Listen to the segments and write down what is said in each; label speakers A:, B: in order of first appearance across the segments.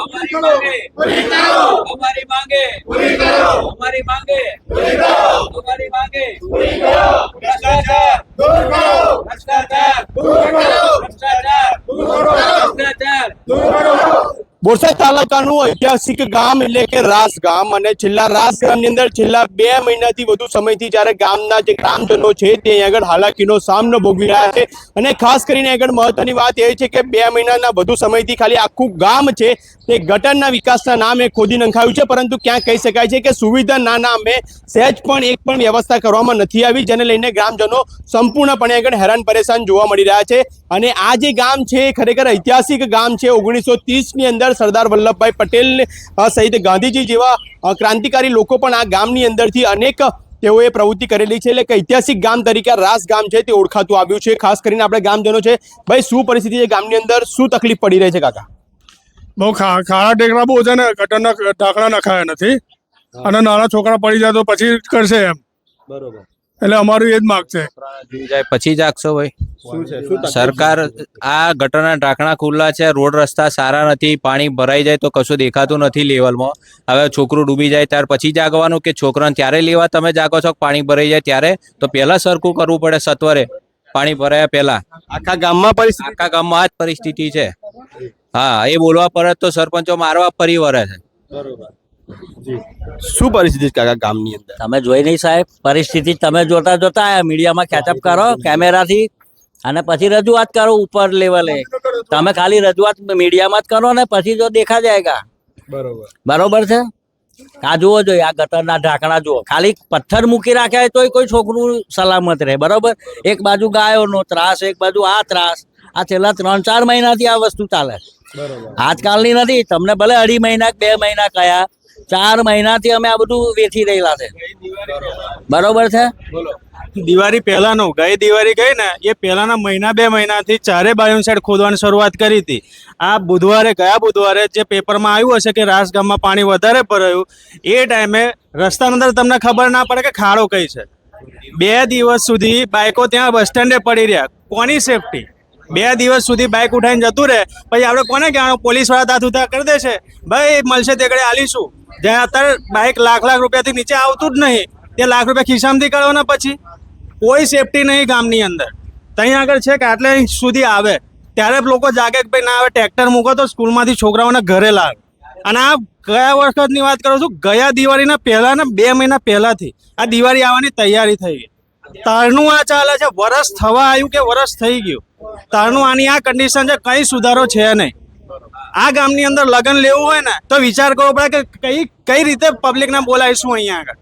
A: हमारी मांगे पूरी करो, हमारी मांगे पूरी करो, हमारी मांगे पूरी करो, हमारी मांगे पूरी करो, भ्रष्टाचार दूर करो, भ्रष्टाचार दूर करो, भ्रष्टाचार दूर करो, भ्रष्टाचार दूर करो।
B: બોરસદ તાલુકાનું ઐતિહાસિક ગામ એટલે કે રાસ ગામ અને છેલ્લા રાસ ગામની અંદર છેલ્લા 2 મહિનાથી વધુ સમયથી જ્યારે ગામના જે ગ્રામજનો છે તે અહીં આગળ હાલાકીનો સામનો ભોગવી રહ્યા છે અને ખાસ કરીને આગળ મહત્વની વાત એ છે કે 2 મહિનાના વધુ સમયથી ખાલી આખું ગામ છે તે ગટરના વિકાસના નામે ખોદી નંખાયું છે, પરંતુ ક્યાં કહી શકાય છે કે સુવિધાના નામે સહેજ પણ એક પણ વ્યવસ્થા કરવામાં નથી આવી, જેને લઈને ગ્રામજનો સંપૂર્ણપણે આગળ હેરાન પરેશાન જોવા મળી રહ્યા છે। અને આ જે ગામ છે એ ખરેખર ઐતિહાસિક ગામ છે। 1930ની અંદર સરદાર વલ્લભભાઈ પટેલ સહિત ગાંધીજી જેવા ક્રાંતિકારી લોકો પણ આ ગામની અંદરથી અનેક તેઓએ પ્રવૃત્તિ કરેલી છે, એટલે કે ઐતિહાસિક ગામ તરીકે રાસ ગામ છે તે ઓળખાતું આવ્યું છે। ખાસ કરીને આપણે ગામજનો છે, ભાઈ શું પરિસ્થિતિ છે ગામની અંદર, શું તકલીફ પડી રહી છે કાકા?
C: બહુ ખાડા ટેકરા બહુ છે ને, ગટરના ઢાંકણા નખાયા નથી અને નાના છોકરા પડી જાય તો પછી કરશે એમ,
B: બરોબર,
C: એટલે અમારું એ જ માગ છે।
D: જાય પછી જાગશો ભાઈ।
B: શું છે, શું
D: સરકાર આ ગટરના ઢાંકણા ખુલ્લા છે, રોડ રસ્તા સારા નથી, પાણી ભરાઈ જાય તો કશું દેખાતું નથી લેવલમાં। હવે છોકરું ડૂબી જાય ત્યાર પછી જાગવાનું કે છોકરાને ત્યારે લેવા તમે જાગો છો પાણી ભરાઈ જાય ત્યારે? તો પહેલા સરખું કરવું પડે, સત્વરે પાણી ભરાયા પહેલા।
B: આખા ગામમાં પરિસ્થિતિ
D: આખા ગામમાં આ જ પરિસ્થિતિ છે। હા, એ બોલવા પડે તો સરપંચો મારવા ફરી વળે છે।
B: બરોબર, શું પરિસ્થિતિ છે કાકા ગામની અંદર?
E: તમે જોઈ નહીં સાહેબ, પરિસ્થિતિ તમે જોતા જોતા મીડિયામાં કેચઅપ કરો કેમેરાથી અને પછી રજૂઆત કરો ઉપર લેવલે। તમે ખાલી રજૂઆત મીડિયામાં જ કરો ને પછી જો દેખા જાયગા।
B: બરોબર,
E: બરોબર છે? આ જુઓ જોઈએ, આ ગટરના ઢાંકણા જુઓ, ખાલી પથ્થર મૂકી રાખ્યા હોય તોય કોઈ છોકરું સલામત રહે। બરોબર, એક બાજુ ગાયોનો ત્રાસ, એક બાજુ આ ત્રાસ, આ છેલ્લા 3-4 મહિનાથી આ વસ્તુ ચાલે। આજકાલની નથી, તમને ભલે 2.5 મહિના 2 મહિના કયા, 4 મહિનાથી અમે આ બધું વેચી રહેલા છે। બરોબર છે?
F: દિવાળી પહેલાનો, ગઈ દિવાળી ગઈ ને એ પહેલાના મહિના 2 મહિનાથી ચારે બાજુ સાઈડ ખોદવાની શરૂઆત કરી હતી। આ બુધવારે, ગયા બુધવારે જે પેપરમાં આવ્યું હશે કે રાસ ગામમાં પાણી વધારે ભરાયું, એ ટાઈમે રસ્તાની અંદર તમને ખબર ના પડે કે ખાડો કઈ છે। 2 દિવસ સુધી બાઇકો ત્યાં બસ સ્ટેન્ડે પડી રહ્યા, કોની સેફટી? 2 દિવસ સુધી બાઇક ઉઠાઈને જતું રહે, પછી આપણે કોને કહેવાનું? પોલીસ વાળા દાંત ઉધા કરી દેશે, ભાઈ મળશે તેકડે આલીશું। જ્યાં અત્યારે બાઇક લાખ રૂપિયાથી નીચે આવતું જ નહીં, તે લાખ રૂપિયા ખિસ્સામાંથી કાઢવાના, પછી કોઈ સેફટી નહીં ગામની અંદર। ત્યાં આગળ છે કે આટલે સુધી આવે ત્યારે લોકો જાગે કે ભાઈ ના આવે, ટ્રેક્ટર મૂકો તો સ્કૂલમાંથી છોકરાઓને ઘરે લાવે। અને આ ગયા વખતની વાત કરું છું, ગયા દિવાળીના પહેલાના 2 મહિના પહેલાથી આ દિવાળી આવવાની તૈયારી થઈ ગઈ। તારનું આ ચાલે છે, વરસ થવા આવ્યું કે વરસ થઈ ગયું, તારનું આની આ કન્ડિશન છે, કઈ સુધારો છે નહીં। આ ગામની અંદર લગ્ન લેવું હોય ને તો વિચાર કરવો પડે કે કઈ રીતે પબ્લિકને બોલાવીશું અહીંયા આગળ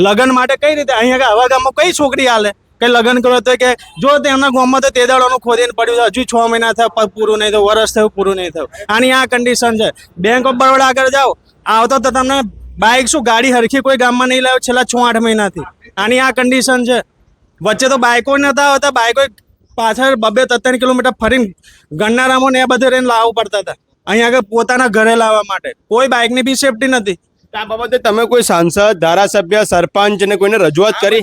F: લગ્ન માટે, કઈ રીતે અહીંયા આગળ આવા ગામમાં કઈ છોકરી હાલે કે લગ્ન કરો તો કે જો તેમના ગામમાં તો તેદાળોનું ખોદીને પડ્યું, હજુ 6 મહિના થયા પૂરું નહીં થયું, વરસ થયું પૂરું નહીં થયું, આની આ કન્ડિશન છે। બેંક ઓફ બરોડા આગળ જાઓ, આવતો તો તમને બાઇક શું ગાડી હરખી કોઈ ગામમાં નહીં લાવ્યો છેલ્લા 6-8 મહિનાથી, આની આ કન્ડિશન છે। વચ્ચે તો બાઇકો નતા આવતા, બાઇકો પાછળ 2-3 કિલોમીટર ફરીને ગણનારામો ને એ બધે રહીને લાવવું પડતા હતા, અહીંયા આગળ પોતાના ઘરે લાવવા માટે કોઈ બાઇકની બી સેફટી નથી।
B: આ બાબતે તમે કોઈ સાંસદ, ધારાસભ્ય, સરપંચ અને કોઈને રજૂઆત કરી?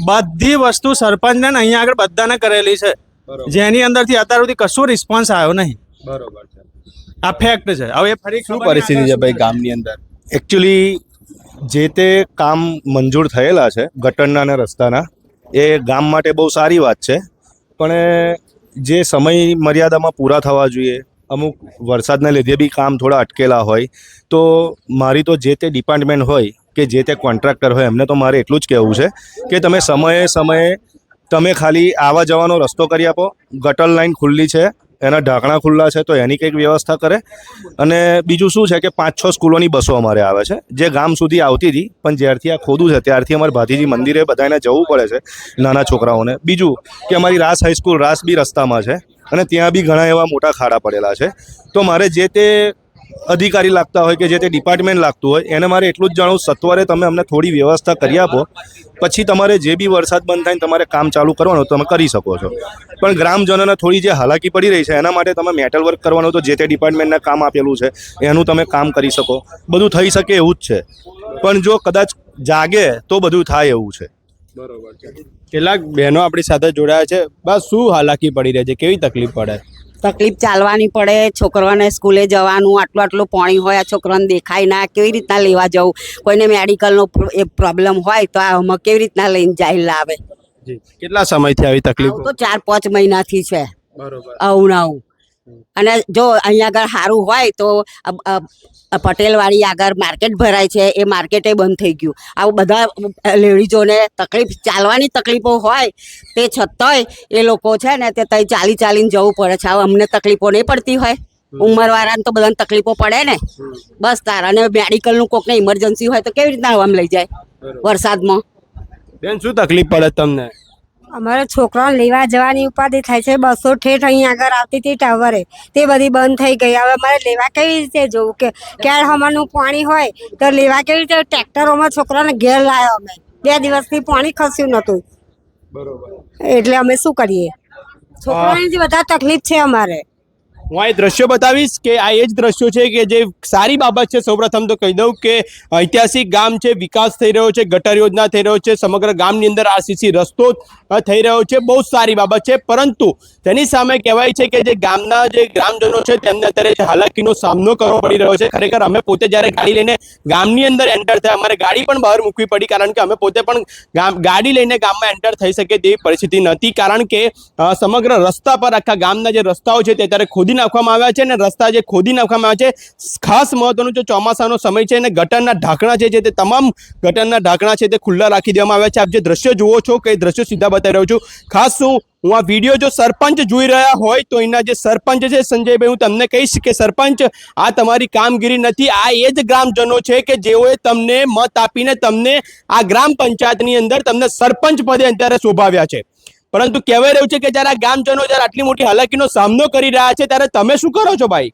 F: બધી વસ્તુ સરપંચને અહીંયા આગળ બધાને કરેલી છે, જેની અંદરથી અત્યાર સુધી કશું રિસ્પોન્સ આવ્યો નહીં।
B: બરોબર છે,
F: આ ફેક્ટ છે। હવે ફરી
B: શું પરિસ્થિતિ છે ભાઈ ગામની અંદર?
G: એકચ્યુઅલી જે તે કામ મંજૂર થયેલા છે ગટરના અને રસ્તાના, એ ગામ માટે બહુ સારી વાત છે, પણ જે સમય મર્યાદામાં પૂરા થવા જોઈએ, અમુક વરસાદના લીધે બી કામ થોડા અટકેલા હોય, તો મારી તો જે તે ડિપાર્ટમેન્ટ હોય કે જે તે કોન્ટ્રાક્ટર હોય એમને તો મારે એટલું જ કહેવું છે કે તમે સમયે તમે ખાલી આવવા જવાનો રસ્તો કરી આપો। ગટર લાઈન ખુલ્લી છે, એના ઢાંકણા ખુલ્લા છે તો એની કંઈક વ્યવસ્થા કરે। અને બીજું શું છે કે 5-6 સ્કૂલોની બસો અમારે આવે છે, જે ગામ સુધી આવતી હતી, પણ જ્યારથી આ ખોદું છે ત્યારથી અમારે ભાતીજી મંદિરે બધાને જવું પડે છે નાના છોકરાઓને। બીજું કે અમારી રાસ હાઈસ્કૂલ, રાસ બી રસ્તામાં છે અને ત્યાં બી ઘણા એવા મોટા ખાડા પડેલા છે। તો મારે જે તે અધિકારી લાગતા હોય કે જે તે ડિપાર્ટમેન્ટ લાગતું હોય એને મારે એટલું જ જાણવું, સત્વરે તમે અમને થોડી વ્યવસ્થા કરી આપો, પછી તમારે જે બી વરસાદ બંધ થાય તમારે કામ ચાલુ કરવાનું તમે કરી શકો છો। પણ ગ્રામજનોને થોડી જે હાલાકી પડી રહી છે એના માટે તમે મેટલ વર્ક કરવાનું તો જે તે ડિપાર્ટમેન્ટને કામ આપેલું છે એનું તમે કામ કરી શકો, બધું થઈ શકે એવું જ છે। પણ જો કદાચ જાગે તો બધું થાય એવું છે।
B: બરોબર છે। કેટલાક બહેનો આપણી સાથે જોડાયા છે, બસ શું હાલાકી પડી રહી છે, કેવી તકલીફ પડે?
H: તકલીફ ચાલવાની પડે, છોકરાઓને સ્કૂલે જવાનું, આટલું પાણી હોય, આ છોકરાઓને દેખાય ના, કેવી રીતના લેવા જવું? કોઈને મેડિકલનો પ્રોબ્લેમ હોય તો આમાં કેવી રીતના લઈને જાય લાવે?
B: કેટલા સમયથી આવી તકલીફ?
H: આવું તો 4-5 મહિનાથી છે
B: બરોબર.
H: આવું ને આવું. અને જો અહીંયા આગળ સારું હોય તો પટેલવાડી આગળ માર્કેટ ભરાય છે, એ માર્કેટે બંધ થઈ ગયું. આવું બધા લેડીઝોને તકલીફ, ચાલવાની તકલીફો હોય તે છતાંય એ લોકો છે ને તે તઈ ચાલીને જવું પડે છે. આવું અમને તકલીફો નહીં પડતી હોય? ઉંમરવાળાને તો બધાને તકલીફો પડે ને. બસ તાર. અને મેડિકલનું કોકને ઇમરજન્સી હોય તો કેવી રીતના આમ લઈ જાય વરસાદમાં?
B: બેન, શું તકલીફ પડે તમને?
I: અમારે છોકરાઓને લેવા જવાની ઉપાધિ થાય છે. બસો ઠેઠ અહીંયા આગળ આવતી હતી ટાવરે, તે બધી બંધ થઈ ગઈ. હવે અમારે લેવા કેવી રીતે જવું? કે ક્યારે હમણાંનું પાણી હોય તો લેવા કેવી રીતે? ટ્રેક્ટરોમાં છોકરાને ઘેર લાવ્યો અમે. 2 દિવસથી પાણી ખસ્યું નહોતું. એટલે અમે શું કરીએ? છોકરાઓની બધા તકલીફ છે અમારે.
B: હું આ દ્રશ્યો બતાવીશ કે આ એ જ દ્રશ્યો છે કે જે સારી બાબત છે. સૌપ્રથમ તો કહી દઉં કે ઐતિહાસિક ગામ છે, વિકાસ થઈ રહ્યો છે, ગટર યોજના થઈ રહ્યો છે, સમગ્ર ગામની અંદર આરસીસી રસ્તો થઈ રહ્યો છે, બહુ સારી બાબત છે. પરંતુ તેની સામે કહેવાય છે કે જે ગામના જે ગ્રામજનો છે તેમને અત્યારે હાલાકીનો સામનો કરવો પડી રહ્યો છે. ખરેખર અમે પોતે જ્યારે ગાડી લઈને ગામની અંદર એન્ટર થયા, અમારે ગાડી પણ બહાર મૂકવી પડી, કારણ કે અમે પોતે પણ ગાડી લઈને ગામમાં એન્ટર થઈ શકે તેવી પરિસ્થિતિ નહોતી. કારણ કે સમગ્ર રસ્તા પર આખા ગામના જે રસ્તાઓ છે તે અત્યારે ખોદી નાખવામાં આવ્યા છે. અને રસ્તા જે ખોદી નાખવામાં આવ્યા છે, ખાસ મહત્વનું જો ચોમાસાનો સમય છે અને ગટરના ઢાંકણા છે તે તમામ ગટરના ઢાંકણા છે તે ખુલ્લા રાખી દેવામાં આવ્યા છે. આપ જે દ્રશ્યો જુઓ છો કે દ્રશ્યો સીધા બતાવી રહ્યો છું. ખાસ હું આ વિડીયો જો સરપંચ જોઈ રહ્યા હોય તો એના જે સરપંચ છે સંજયભાઈ, હું તમને કહીશ કે સરપંચ, આ તમારી કામગીરી નથી. આ એ જ ગ્રામજનો છે કે જેઓએ તમને મત આપીને તમને આ ગ્રામ પંચાયતની અંદર તમને સરપંચ પદે અત્યારે શોભાવ્યા છે. પરંતુ કહેવાય રહ્યું છે કે જ્યારે આ ગામજનો જ્યારે આટલી મોટી હાલાકીનો સામનો કરી રહ્યા છે ત્યારે તમે શું કરો છો ભાઈ?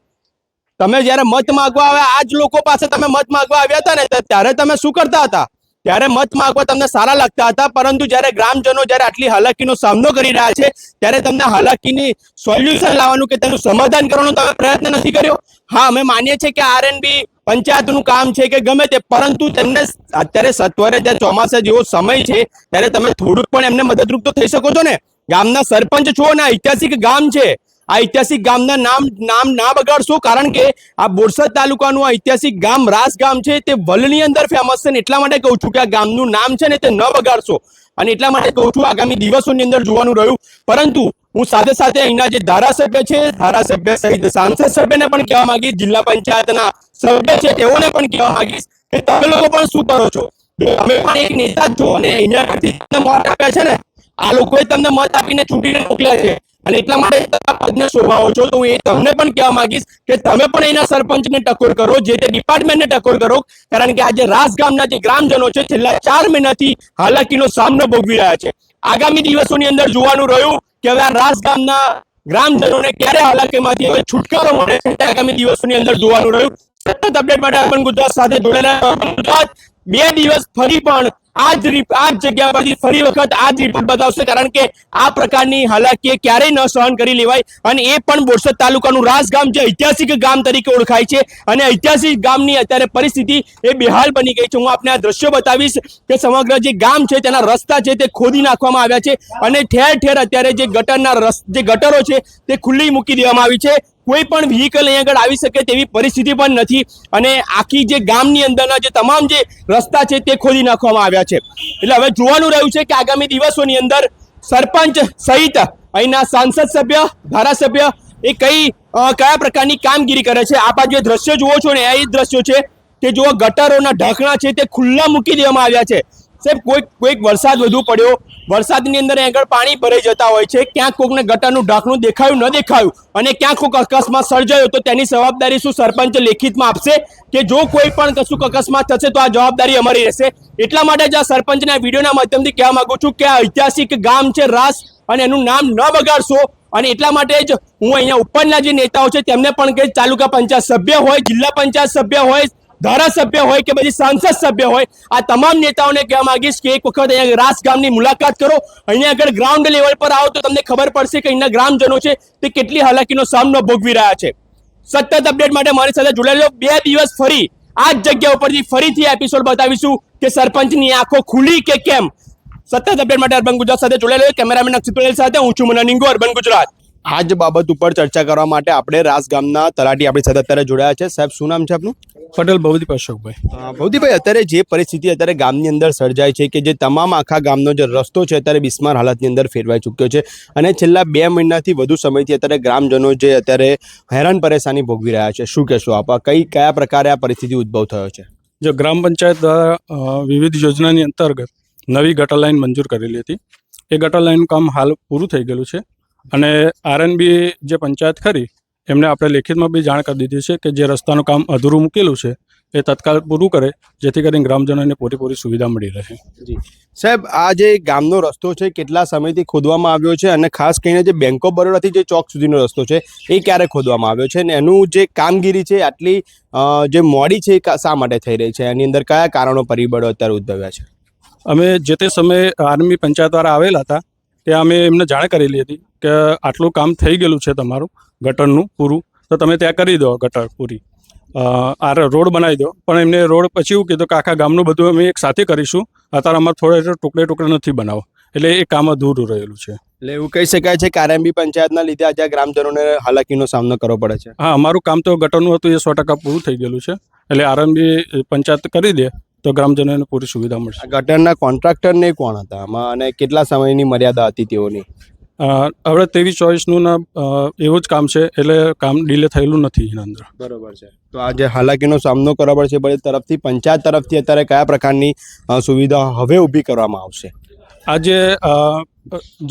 B: તમે જ્યારે મત માંગવા આવ્યા, આ જ લોકો પાસે તમે મત માંગવા આવ્યા હતા ને, ત્યારે તમે શું કરતા હતા? ત્યારે મત માંગવા તમને સારા લાગતા હતા, પરંતુ જ્યારે ગ્રામજનો જ્યારે આટલી હાલાકીનો સામનો કરી રહ્યા છે ત્યારે તમને હાલાકીની સોલ્યુશન લાવવાનું કે તેનું સમાધાન કરવાનો તમે પ્રયત્ન નથી કર્યો. હા, અમે માનીએ છીએ કે આરએનબી પંચાયતનું કામ છે કે ગમે તે, પરંતુ તેમને અત્યારે સત્વરે જ્યારે ચોમાસા જેવો સમય છે ત્યારે તમે થોડુંક પણ એમને મદદરૂપ તો થઈ શકો છો ને. ગામના સરપંચ છો ને, ઐતિહાસિક ગામ છે, આ ઐતિહાસિક ગામના નામ ના બગાડશો. કારણ કે આ બોરસદ તાલુકાનું આ ઐતિહાસિક ગામ રાસ ગામ છે તે વલની અંદર ફેમસ છે ને એટલા માટે કહું છું કે આ ગામનું નામ છે ને તે ન બગાડશો. અને એટલા માટે કહું છું આગામી દિવસોની અંદર જોવાનું રહ્યું. પરંતુ હું સાથે સાથે અહીંના જે ધારાસભ્ય છે, ધારાસભ્ય સહિત સાંસદ સભ્યને પણ કહેવા માંગીશ, જિલ્લા પંચાયતના સભ્ય છે તેઓને પણ કહેવા માંગીશ કે તમે લોકો પણ શું કરો છો? તમે પણ એક નેતા છો અને અહીંયા મત આપ્યા છે ને, આ લોકોએ તમને મત આપીને ચૂંટીને મોકલ્યા છે અને એટલા માટે પદને શોભાવો છો. તો હું એ તમને પણ કહેવા માંગીશ કે તમે પણ એના સરપંચને ટકોર કરો, જે તે ડિપાર્ટમેન્ટને ટકોર કરો. કારણ કે આજે રાસ ગામના જે ગ્રામજનો છે છેલ્લા 4 મહિનાથી હાલાકીનો સામનો ભોગવી રહ્યા છે. આગામી દિવસોની અંદર જોવાનું રહ્યું કે હવે આ રાસ ગામના ગ્રામજનોને ક્યારે હાલાકીમાંથી હવે છુટકારો મળે છે, આગામી દિવસોની અંદર જોવાનું રહ્યું. સતત અપડેટ માટે અર્બન ગુજરાત સાથે જોડાયેલા ગુજરાત 2 દિવસ ફરી પણ આ જ જગ્યા પરથી ફરી વખત આ જ રિપોર્ટ બતાવશે. કારણ કે આ પ્રકારની હાલાકી ક્યારેય ન સહન કરી લેવાય. અને એ પણ બોરસદ તાલુકાનું રાસ ગામ જે ઐતિહાસિક ગામ તરીકે ઓળખાય છે અને ઐતિહાસિક ગામની અત્યારે પરિસ્થિતિ એ બેહાલ બની ગઈ છે. હું આપને આ દ્રશ્યો બતાવીશ કે સમગ્ર જે ગામ છે તેના રસ્તા છે તે ખોદી નાખવામાં આવ્યા છે અને ઠેર ઠેર અત્યારે જે ગટરો છે તે ખુલ્લી મૂકી દેવામાં આવી છે. કોઈ પણ વ્હીકલ અહીં આગળ આવી શકે તેવી પરિસ્થિતિ પણ નથી. અને આખી જે ગામની અંદરના જે તમામ જે રસ્તા છે તે ખોદી નાખવામાં આવ્યા છે. એટલે હવે જોવાનું રહ્યું છે કે આગામી દિવસોની અંદર સરપંચ સહિત અહીંના સાંસદ સભ્ય, ધારાસભ્ય એ કયા પ્રકારની કામગીરી કરે છે. આપ આ જે દ્રશ્યો જુઓ છો ને એ દ્રશ્યો છે કે જો ગટરોના ઢાંકણા છે તે ખુલ્લા મૂકી દેવામાં આવ્યા છે. સાહેબ, કોઈક વરસાદ વધુ પડ્યો, વરસાદની અંદર આગળ પાણી ભરાઈ જતા હોય છે, ક્યાંક કોઈકને ગટરનું ઢાંકણું દેખાયું ન દેખાયું અને ક્યાંક કોઈક અકસ્માત સર્જાયો તો તેની જવાબદારી શું સરપંચ લેખિતમાં આપશે કે જો કોઈ પણ કશું અકસ્માત થશે તો આ જવાબદારી અમારી રહેશે? એટલા માટે જ આ સરપંચના વિડીયોના માધ્યમથી કહેવા માંગુ છું કે આ ઐતિહાસિક ગામ છે રાસ અને એનું નામ ન બગાડશો. અને એટલા માટે જ હું અહીંયા ઉપરના જે નેતાઓ છે તેમને પણ કે તાલુકા પંચાયત સભ્ય હોય, જિલ્લા પંચાયત સભ્ય હોય, ધારાસભ્ય હોય કે પછી સાંસદ સભ્ય હોય, આ તમામ નેતાઓને કહેવા માંગીશ કે એક વખત અહીંયા રાસ ગામની મુલાકાત કરો. અહીંયા આગળ ગ્રાઉન્ડ લેવલ પર આવો તો તમને ખબર પડશે કે અહીંના ગ્રામજનો છે તે કેટલી હાલાકીનો સામનો ભોગવી રહ્યા છે. સતત અપડેટ માટે મારી સાથે જોડાયેલો 2 દિવસ ફરી આ જ જગ્યા ઉપરથી ફરીથી એપિસોડ બતાવીશું કે સરપંચની આંખો ખુલી કે કેમ. સતત અપડેટ માટે અર્બન ગુજરાત સાથે જોડાયેલો કેમેરામેન અક્ષિત પટેલ સાથે હું છું મનન ઇંગો, અર્બન ગુજરાત. આ જ બાબત ઉપર ચર્ચા કરવા માટે આપણે રાસ ગામના તલાટી આપણી સાથે અત્યારે જોડાયા છે. સાહેબ, શું નામ છે આપનું?
C: પટેલ ભવદીપ અશોકભાઈ.
B: ભવદીપભાઈ, અત્યારે જે પરિસ્થિતિ અત્યારે ગામની અંદર સર્જાય છે કે જે તમામ આખા ગામનો જે રસ્તો છે અત્યારે બિસ્માર હાલતની અંદર ફેરવાઈ ચૂક્યો છે અને છેલ્લા 2 મહિનાથી વધુ સમયથી અત્યારે ગ્રામજનો જે અત્યારે હેરાન પરેશાની ભોગવી રહ્યા છે, શું કહેશો આપ? કયા પ્રકારે આ પરિસ્થિતિ ઉદ્ભવ થયો છે?
C: જો ગ્રામ પંચાયત દ્વારા વિવિધ યોજનાની અંતર્ગત નવી ગટર લાઈન મંજૂર કરેલી હતી. એ ગટર લાઈનનું કામ હાલ પૂરું થઈ ગયેલું છે અને આરએનબી જે પંચાયત ખરી એમને આપણે લેખિતમાં બી જાણ કરી દીધી છે કે જે રસ્તાનું કામ અધૂરું મૂકેલું છે એ તત્કાળ પૂરું કરે, જેથી કરીને ગ્રામજનોને પૂરેપૂરી સુવિધા મળી રહે.
B: સાહેબ, આ જે ગામનો રસ્તો છે કેટલા સમયથી ખોદવામાં આવ્યો છે અને ખાસ કરીને જે બેંક ઓફ બરોડાથી જે ચોક સુધીનો રસ્તો છે એ ક્યારે ખોદવામાં આવ્યો છે અને એનું જે કામગીરી છે આટલી જે મોડી છે એ શા માટે થઈ રહી છે? એની અંદર કયા કારણો પરિબળો અત્યારે ઉદ્ભવ્યા છે?
C: અમે જે તે સમયે આર્મી પંચાયતવાળા આવેલા હતા ત્યાં અમે એમને જાણ કરેલી હતી કે આટલું કામ થઈ ગયેલું છે તમારું ગટરનું પૂરું, તો તમે ત્યાં કરી દો ગટર પૂરી, આ રોડ બનાવી દો. પણ એમને રોડ પછી એવું કીધું કે આખા ગામનું બધું અમે એક સાથે કરીશું, અત્યારે અમારે થોડા ટુકડે નથી બનાવો, એટલે એ કામ અધૂરું રહેલું છે.
B: એટલે એવું કહી શકાય છે કે આરએમબી પંચાયતના લીધે આજે ગ્રામજનોને હાલાકીનો સામનો કરવો પડે છે.
C: હા, અમારું કામ તો ગટરનું હતું એ 100% પૂરું થઈ ગયેલું છે, એટલે આરએમબી પંચાયત કરી દે તો ગ્રામજનોને પૂરી સુવિધા મળશે.
B: ગટરના કોન્ટ્રાક્ટરને કોણ હતા આમાં અને કેટલા સમયની મર્યાદા હતી તેઓની?
C: હવે 23-24નું એવું જ કામ છે, એટલે કામ ડીલે થયેલું નથી એના અંદર.
B: બરોબર છે. તો આજે હાલાકીનો સામનો કરવો પડશે બધી તરફથી, પંચાયત તરફથી અત્યારે કયા પ્રકારની સુવિધા હવે ઊભી કરવામાં આવશે?
C: આજે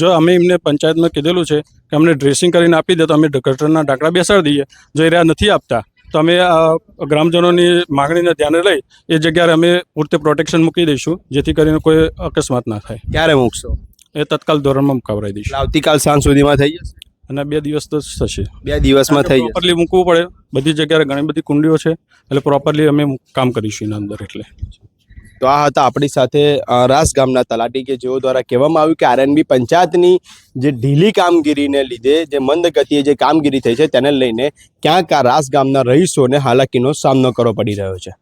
C: જો અમે એમને પંચાયતમાં કીધેલું છે કે અમને ડ્રેસિંગ કરીને આપી દે તો અમે ગટરના ઢાંકણા બેસાડી દઈએ. જો એ રહ્યા નથી આપતા તો અમે ગ્રામજનોની માગણીને ધ્યાને લઈ એ જગ્યાએ અમે પૂરતી પ્રોટેક્શન મૂકી દઈશું, જેથી કરીને કોઈ અકસ્માત ના થાય.
B: ક્યારે મૂકશો?
C: એ તત્કાલ ધોરણમાં મુકાવરાઈ દઈશું.
B: આવતીકાલ સાંજ સુધીમાં થઈ જશે
C: અને 2 દિવસ તો થશે.
B: 2 દિવસમાં થઈ જશે.
C: પ્રોપરલી મૂકવું પડે, બધી જગ્યાએ ઘણી બધી કુંડીઓ છે, એટલે પ્રોપરલી અમે કામ કરીશું એના અંદર. એટલે
B: તો આ હતા આપણી સાથે રાસ ગામના તલાટી કે જેઓ દ્વારા કહેવામાં આવ્યું કે આરએનબી પંચાયતની જે ઢીલી કામગીરીને લીધે જે મંદ ગતિએ જે કામગીરી થઈ છે તેને લઈને ક્યાંક આ રાસ ગામના રહીશોને હાલાકીનો સામનો કરવો પડી રહ્યો છે.